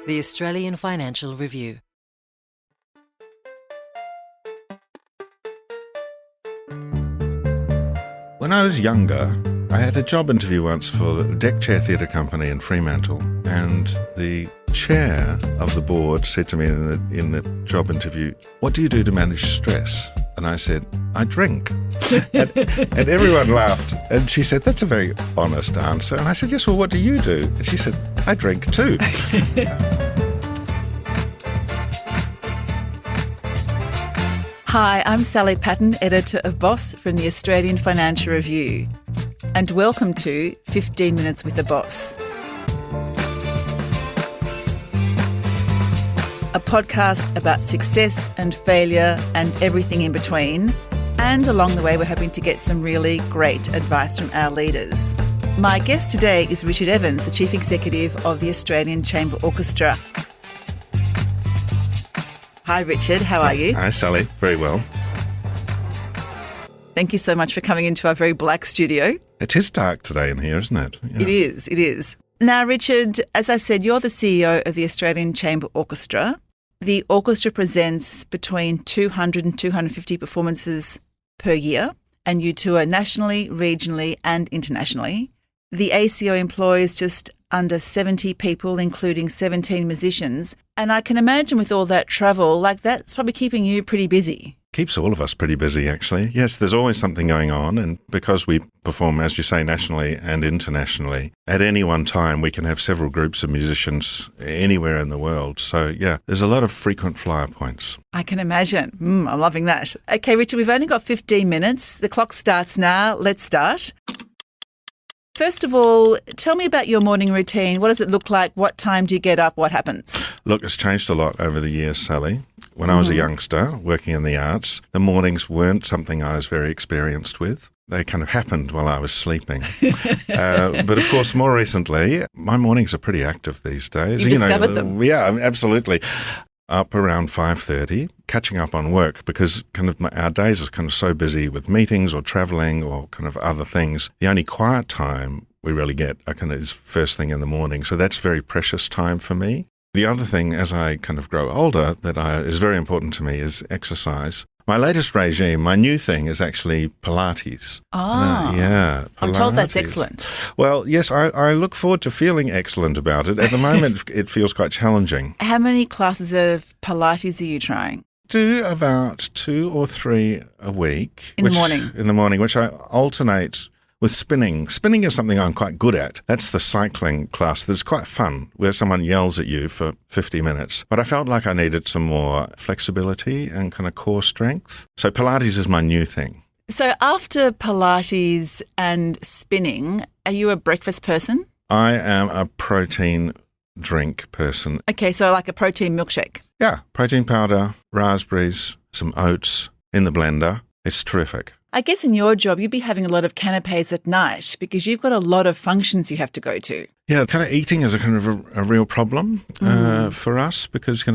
The Australian Financial Review. When I was younger, I had a job interview once for the Deck Chair Theatre Company in Fremantle, and the chair of the board said to me in the job interview, "What do you do to manage stress?" And I said, "I drink." and everyone laughed. And she said, "That's a very honest answer." And I said, "Yes, well, what do you do?" And she said, "I drink too." Hi, I'm Sally Patton, editor of Boss from the Australian Financial Review. And welcome to 15 Minutes with the Boss, a podcast about success and failure and everything in between. And along the way, we're hoping to get some really great advice from our leaders. My guest today is Richard Evans, the Chief Executive of the Australian Chamber Orchestra. Hi, Richard. How are you? Hi, Sally. Very well. Thank you so much for coming into our very black studio. It is dark today in here, isn't it? Yeah. It is. Now, Richard, as I said, you're the CEO of the Australian Chamber Orchestra. The orchestra presents between 200 and 250 performances per year, and you tour nationally, regionally and internationally. The ACO employs just under 70 people, including 17 musicians. And I can imagine with all that travel, that's probably keeping you pretty busy. Keeps all of us pretty busy, actually. Yes, there's always something going on. And because we perform, as you say, nationally and internationally, at any one time we can have several groups of musicians anywhere in the world. So, yeah, there's a lot of frequent flyer points. I can imagine. I'm loving that. Okay, Richard, we've only got 15 minutes. The clock starts now. Let's start. First of all, tell me about your morning routine. What does it look like? What time do you get up? What happens? Look, it's changed a lot over the years, Sally. When I was a youngster working in the arts, the mornings weren't something I was very experienced with. They kind of happened while I was sleeping. But of course, more recently, my mornings are pretty active these days. You discovered them? Yeah, absolutely. Up around 5:30, catching up on work because our days are kind of so busy with meetings or travelling or kind of other things. The only quiet time we really get is first thing in the morning. So that's very precious time for me. The other thing, as I kind of grow older, is very important to me is exercise. My latest regime, my new thing is actually Pilates. Yeah. Pilates. I'm told that's excellent. Well, yes, I look forward to feeling excellent about it. At the moment, it feels quite challenging. How many classes of Pilates are you trying? Do about 2 or 3 a week. In the morning, which I alternate with spinning. Spinning is something I'm quite good at. That's the cycling class that's quite fun, where someone yells at you for 50 minutes. But I felt like I needed some more flexibility and kind of core strength. So Pilates is my new thing. So after Pilates and spinning, are you a breakfast person? I am a protein drink person. Okay, so like a protein milkshake. Yeah, protein powder, raspberries, some oats in the blender. It's terrific. I guess in your job, you'd be having a lot of canapes at night because you've got a lot of functions you have to go to. Yeah, kind of eating is a real problem for us because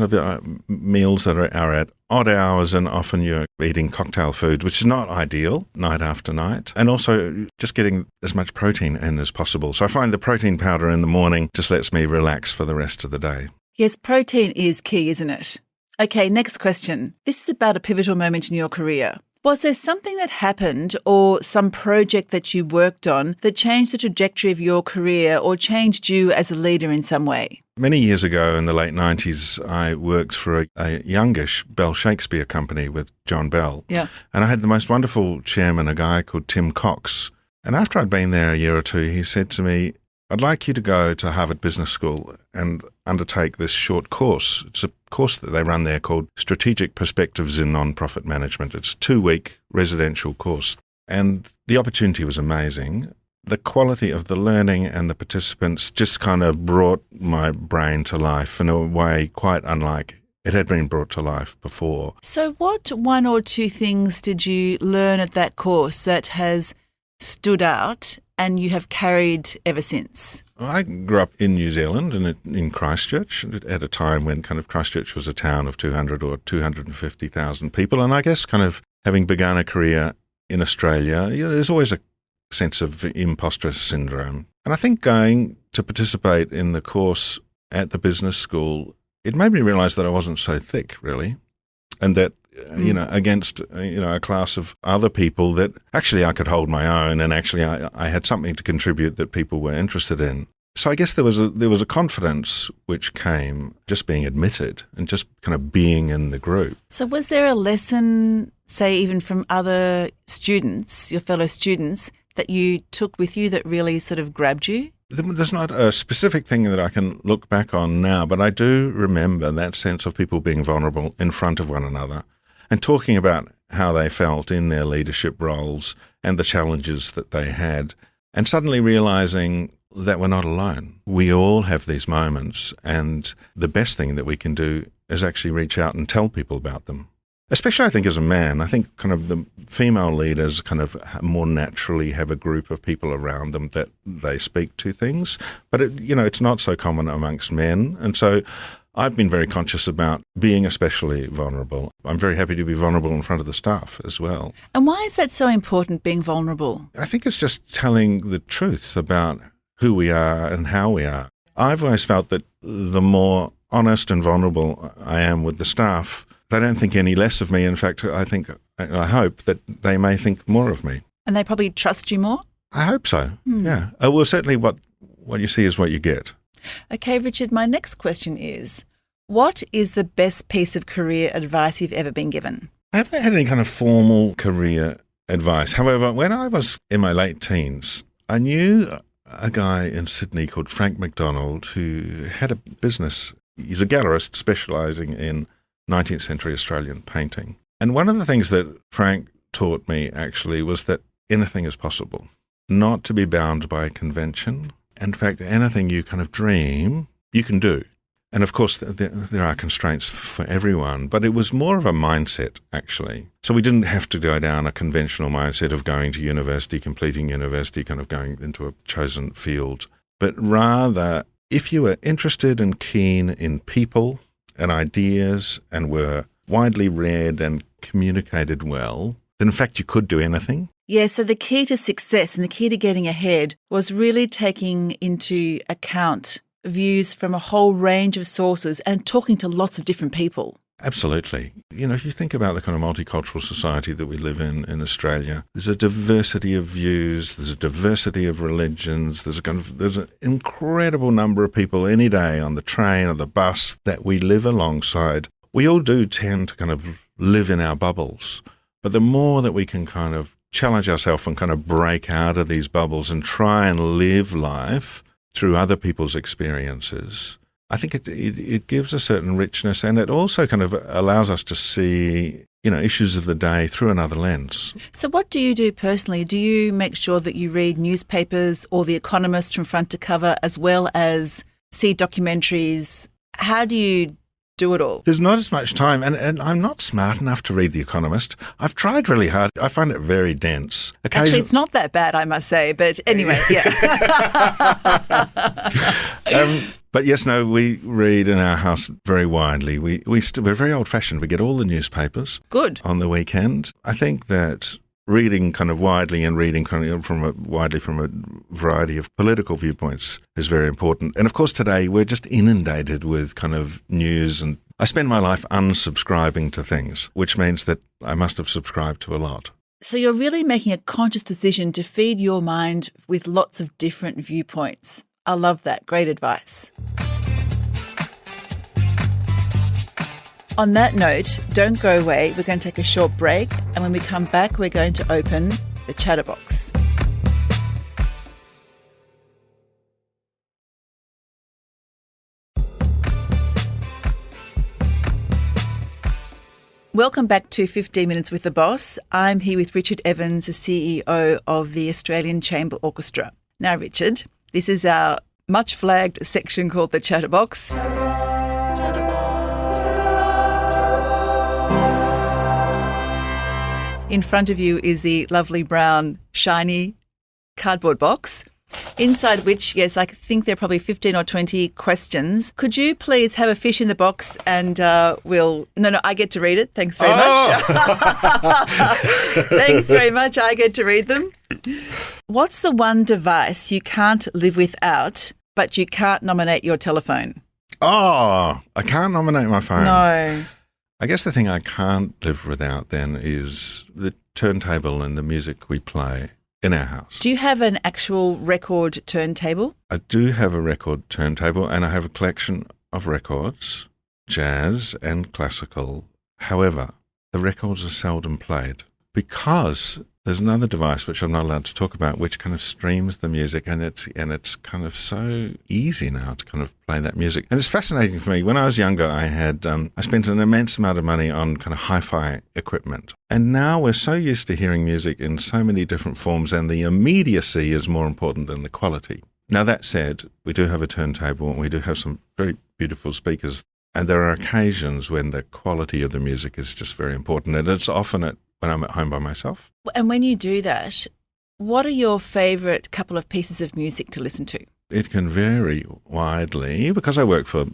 meals that are at odd hours and often you're eating cocktail food, which is not ideal night after night. And also just getting as much protein in as possible. So I find the protein powder in the morning just lets me relax for the rest of the day. Yes, protein is key, isn't it? Okay, next question. This is about a pivotal moment in your career. Was there something that happened or some project that you worked on that changed the trajectory of your career or changed you as a leader in some way? Many years ago in the late 90s, I worked for a youngish Bell Shakespeare company with John Bell. Yeah. And I had the most wonderful chairman, a guy called Tim Cox. And after I'd been there a year or two, he said to me, "I'd like you to go to Harvard Business School and undertake this short course." It's a course that they run there called Strategic Perspectives in Non-Profit Management. It's a 2-week residential course. And the opportunity was amazing. The quality of the learning and the participants just kind of brought my brain to life in a way quite unlike it had been brought to life before. So what 1 or 2 things did you learn at that course that has stood out and you have carried ever since? I grew up in New Zealand and in Christchurch at a time when kind of Christchurch was a town of 200 or 250,000 people. And I guess kind of having begun a career in Australia, there's always a sense of imposter syndrome. And I think going to participate in the course at the business school, it made me realise that I wasn't so thick, really, and that, against, a class of other people that actually I could hold my own, and actually I had something to contribute that people were interested in. So I guess there was a confidence which came just being admitted and just kind of being in the group. So was there a lesson, say, even from other students, your fellow students, that you took with you that really sort of grabbed you? There's not a specific thing that I can look back on now, but I do remember that sense of people being vulnerable in front of one another and talking about how they felt in their leadership roles and the challenges that they had, and suddenly realising that we're not alone. We all have these moments, and the best thing that we can do is actually reach out and tell people about them. Especially, I think, as a man, I think kind of the female leaders kind of more naturally have a group of people around them that they speak to things. But, it's not so common amongst men. And so I've been very conscious about being especially vulnerable. I'm very happy to be vulnerable in front of the staff as well. And why is that so important, being vulnerable? I think it's just telling the truth about who we are and how we are. I've always felt that the more honest and vulnerable I am with the staff, they don't think any less of me. In fact, I hope that they may think more of me. And they probably trust you more? I hope so, yeah. Well, certainly what you see is what you get. Okay, Richard, my next question is, what is the best piece of career advice you've ever been given? I haven't had any kind of formal career advice. However, when I was in my late teens, I knew a guy in Sydney called Frank McDonald who had a business. He's a gallerist specialising in 19th century Australian painting. And one of the things that Frank taught me actually was that anything is possible, not to be bound by convention. In fact, anything you kind of dream, you can do. And of course, there are constraints for everyone, but it was more of a mindset, actually. So we didn't have to go down a conventional mindset of going to university, completing university, kind of going into a chosen field, but rather, if you were interested and keen in people and ideas and were widely read and communicated well, then in fact you could do anything. Yeah, so the key to success and the key to getting ahead was really taking into account views from a whole range of sources and talking to lots of different people. Absolutely. If you think about the kind of multicultural society that we live in Australia, there's a diversity of views, there's a diversity of religions, there's an incredible number of people any day on the train or the bus that we live alongside. We all do tend to kind of live in our bubbles, but the more that we can kind of challenge ourselves and kind of break out of these bubbles and try and live life through other people's experiences, I think it gives a certain richness, and it also kind of allows us to see, issues of the day through another lens. So what do you do personally? Do you make sure that you read newspapers or The Economist from front to cover, as well as see documentaries? How do you do it all? There's not as much time, and I'm not smart enough to read The Economist. I've tried really hard. I find it very dense. Actually, it's not that bad, I must say, but anyway, yeah. But yes, no, we read in our house very widely. We're very old-fashioned. We get all the newspapers. Good. On the weekend. I think that reading kind of widely and reading kind of from a variety of political viewpoints is very important. And of course, today we're just inundated with kind of news, and I spend my life unsubscribing to things, which means that I must have subscribed to a lot. So you're really making a conscious decision to feed your mind with lots of different viewpoints. I love that. Great advice. On that note, don't go away. We're going to take a short break, and when we come back, we're going to open the chatterbox. Welcome back to 15 Minutes with the Boss. I'm here with Richard Evans, the CEO of the Australian Chamber Orchestra. Now, Richard, this is our much-flagged section called the Chatterbox. In front of you is the lovely brown, shiny cardboard box, inside which, yes, I think there are probably 15 or 20 questions. Could you please have a fish in the box and No, I get to read it. Thanks very much. Thanks very much. I get to read them. What's the one device you can't live without, but you can't nominate your telephone? Oh, I can't nominate my phone. No. I guess the thing I can't live without then is the turntable and the music we play in our house. Do you have an actual record turntable? I do have a record turntable and I have a collection of records, jazz and classical. However, the records are seldom played because there's another device which I'm not allowed to talk about, which kind of streams the music, and it's kind of so easy now to kind of play that music. And it's fascinating for me. When I was younger, I spent an immense amount of money on kind of hi-fi equipment, and now we're so used to hearing music in so many different forms, and the immediacy is more important than the quality. Now that said, we do have a turntable and we do have some very beautiful speakers, and there are occasions when the quality of the music is just very important, and it's often when I'm at home by myself. And when you do that, what are your favourite couple of pieces of music to listen to? It can vary widely. Because I work for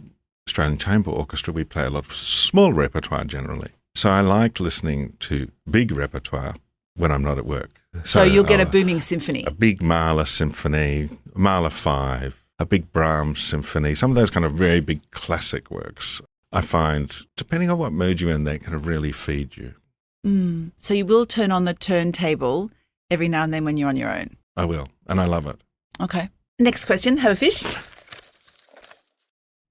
Australian Chamber Orchestra, we play a lot of small repertoire generally. So I like listening to big repertoire when I'm not at work. So you'll get a booming symphony. A big Mahler symphony, Mahler 5, a big Brahms symphony, some of those kind of very big classic works. I find, depending on what mood you're in, they kind of really feed you. So you will turn on the turntable every now and then when you're on your own? I will, and I love it. Okay. Next question, have a fish.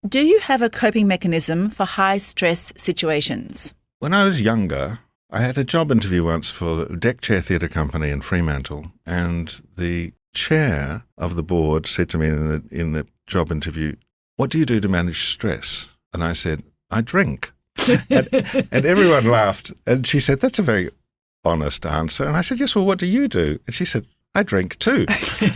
Do you have a coping mechanism for high-stress situations? When I was younger, I had a job interview once for the Deck Chair Theatre Company in Fremantle, and the chair of the board said to me in the job interview, "What do you do to manage stress?" And I said, "I drink." and everyone laughed. And she said, "That's a very honest answer." And I said, "Yes, well, what do you do?" And she said, "I drink too."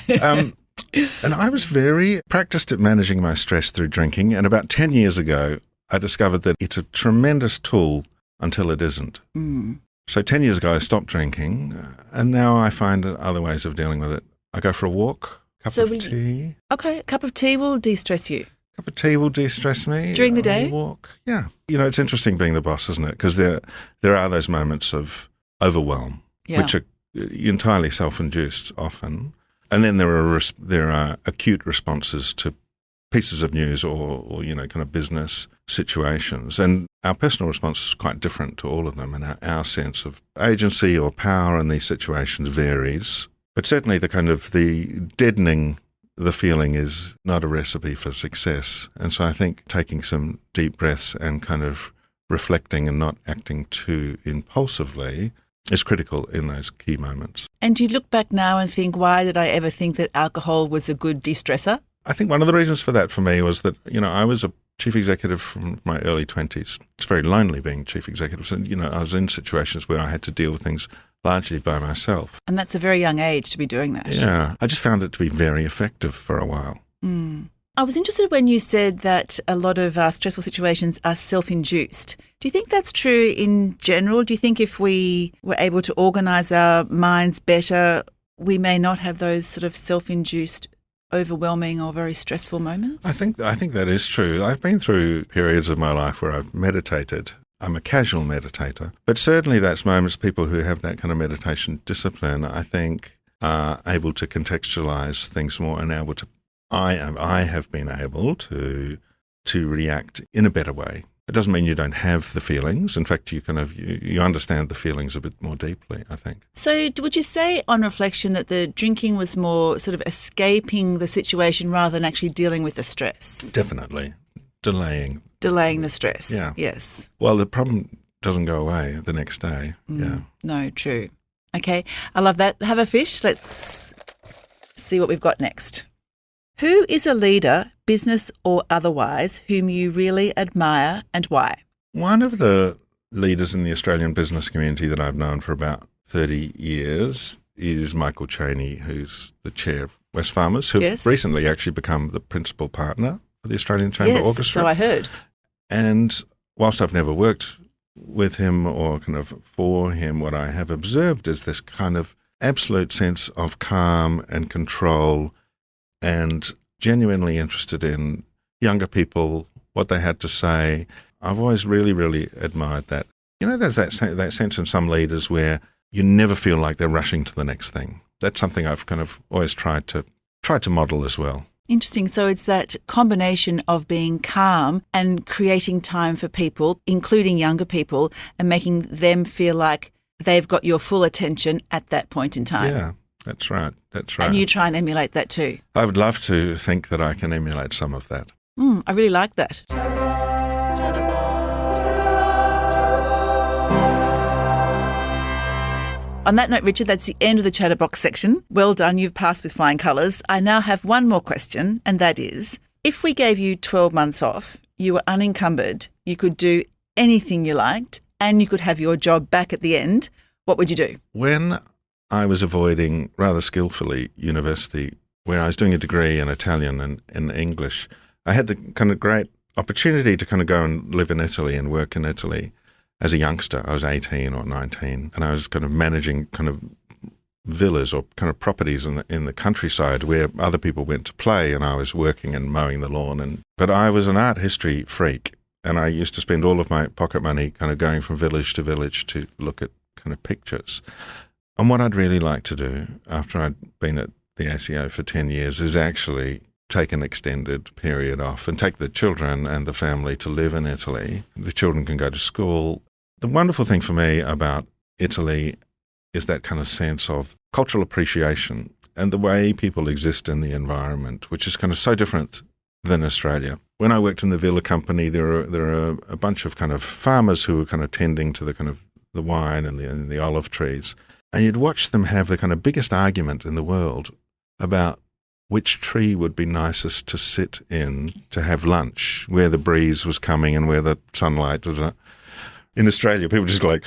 And I was very practiced at managing my stress through drinking. And about 10 years ago, I discovered that it's a tremendous tool until it isn't. So 10 years ago, I stopped drinking. And now I find other ways of dealing with it. I go for a walk, cup of tea. Okay, a cup of tea will de-stress you. Cup of tea will de-stress me. During the day? Walk. Yeah. You know, it's interesting being the boss, isn't it? Because there are those moments of overwhelm, which are entirely self-induced often. And then there are acute responses to pieces of news or you know, kind of business situations. And our personal response is quite different to all of them. And our sense of agency or power in these situations varies. But certainly the deadening the feeling is not a recipe for success. And so I think taking some deep breaths and kind of reflecting and not acting too impulsively is critical in those key moments. And do you look back now and think, why did I ever think that alcohol was a good de-stressor? I think one of the reasons for that for me was that, you know, I was a chief executive from my early 20s. It's very lonely being chief executive. And, you know, I was in situations where I had to deal with things largely by myself. And that's a very young age to be doing that. Yeah. I just found it to be very effective for a while. I was interested when you said that a lot of stressful situations are self-induced. Do you think that's true in general? Do you think if we were able to organise our minds better, we may not have those sort of self-induced, overwhelming or very stressful moments? I think that is true. I've been through periods of my life where I've meditated. I'm a casual meditator. But certainly that's moments people who have that kind of meditation discipline, I think, are able to contextualise things more and able to I have been able to react in a better way. It doesn't mean you don't have the feelings. In fact, you understand the feelings a bit more deeply, I think. So would you say on reflection that the drinking was more sort of escaping the situation rather than actually dealing with the stress? Definitely. Delaying the stress. Yeah. Yes. Well, the problem doesn't go away the next day. Yeah. No, true. Okay. I love that. Have a fish. Let's see what we've got next. Who is a leader, business or otherwise, whom you really admire and why? One of the leaders in the Australian business community that I've known for about 30 years is Michael Chaney, who's the chair of Wesfarmers, who've recently actually become the principal partner for the Australian Chamber Orchestra. So I heard. And whilst I've never worked with him or kind of for him, what I have observed is this kind of absolute sense of calm and control and genuinely interested in younger people, what they had to say. I've always really, really admired that. You know, there's that sense in some leaders where you never feel like they're rushing to the next thing. That's something I've kind of always tried to model as well. Interesting. So it's that combination of being calm and creating time for people, including younger people, and making them feel like they've got your full attention at that point in time. Yeah, that's right. That's right. And you try and emulate that too. I would love to think that I can emulate some of that. I really like that. On that note, Richard, that's the end of the Chatterbox section. Well done, you've passed with flying colours. I now have one more question, and that is, if we gave you 12 months off, you were unencumbered, you could do anything you liked, and you could have your job back at the end, what would you do? When I was avoiding, rather skillfully, university, where I was doing a degree in Italian and in English, I had the kind of great opportunity to kind of go and live in Italy and work in Italy. As a youngster, I was 18 or 19, and I was kind of managing kind of villas or kind of properties in the countryside where other people went to play, and I was working and mowing the lawn. But I was an art history freak, and I used to spend all of my pocket money kind of going from village to look at kind of pictures. And what I'd really like to do after I'd been at the ACO for 10 years is actually take an extended period off and take the children and the family to live in Italy. The children can go to school. The wonderful thing for me about Italy is that kind of sense of cultural appreciation and the way people exist in the environment, which is kind of so different than Australia. When I worked in the villa company, there are a bunch of kind of farmers who were kind of tending to the kind of the wine and the olive trees, and you'd watch them have the kind of biggest argument in the world about which tree would be nicest to sit in to have lunch, where the breeze was coming and where the sunlight was. In Australia, people just go like,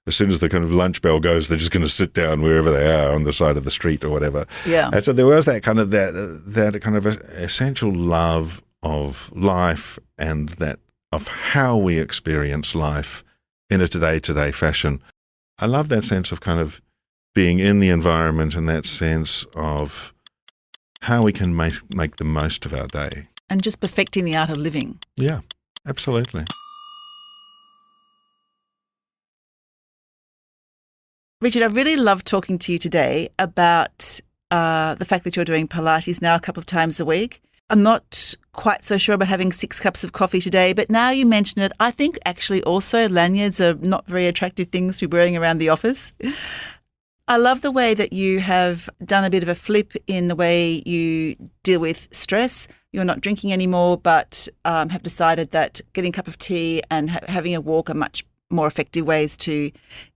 as soon as the kind of lunch bell goes, they're just going to sit down wherever they are on the side of the street or whatever. Yeah. And so there was that kind of that kind of essential love of life and that of how we experience life in a day-to-day fashion. I love that sense of kind of being in the environment and that sense of how we can make the most of our day. And just perfecting the art of living. Yeah, absolutely. Richard, I really loved talking to you today about the fact that you're doing Pilates now a couple of times a week. I'm not quite so sure about having 6 cups of coffee today, but now you mention it, I think actually also lanyards are not very attractive things to be wearing around the office. I love the way that you have done a bit of a flip in the way you deal with stress. You're not drinking anymore, but have decided that getting a cup of tea and having a walk are much more effective ways to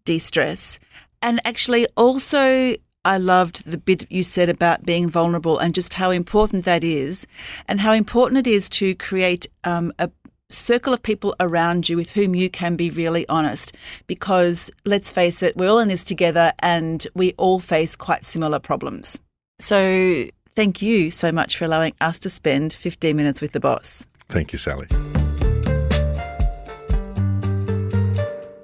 de-stress. And actually also I loved the bit you said about being vulnerable and just how important that is and how important it is to create a circle of people around you with whom you can be really honest, because let's face it, we're all in this together and we all face quite similar problems. So thank you so much for allowing us to spend 15 minutes with the boss. Thank you, Sally.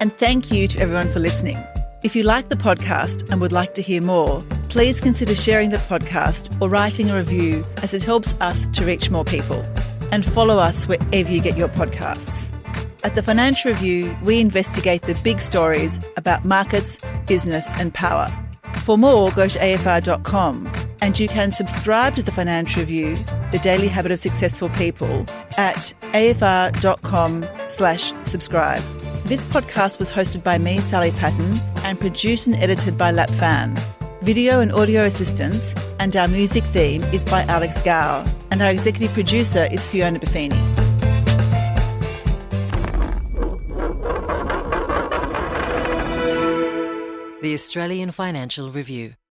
And thank you to everyone for listening. If you like the podcast and would like to hear more, please consider sharing the podcast or writing a review, as it helps us to reach more people. And follow us wherever you get your podcasts. At the Financial Review, we investigate the big stories about markets, business and power. For more, go to afr.com, and you can subscribe to the Financial Review, the daily habit of successful people, at afr.com/subscribe. This podcast was hosted by me, Sally Patton, and produced and edited by Lap Fan. Video and audio assistance, and our music theme is by Alex Gower, and our executive producer is Fiona Buffini. The Australian Financial Review.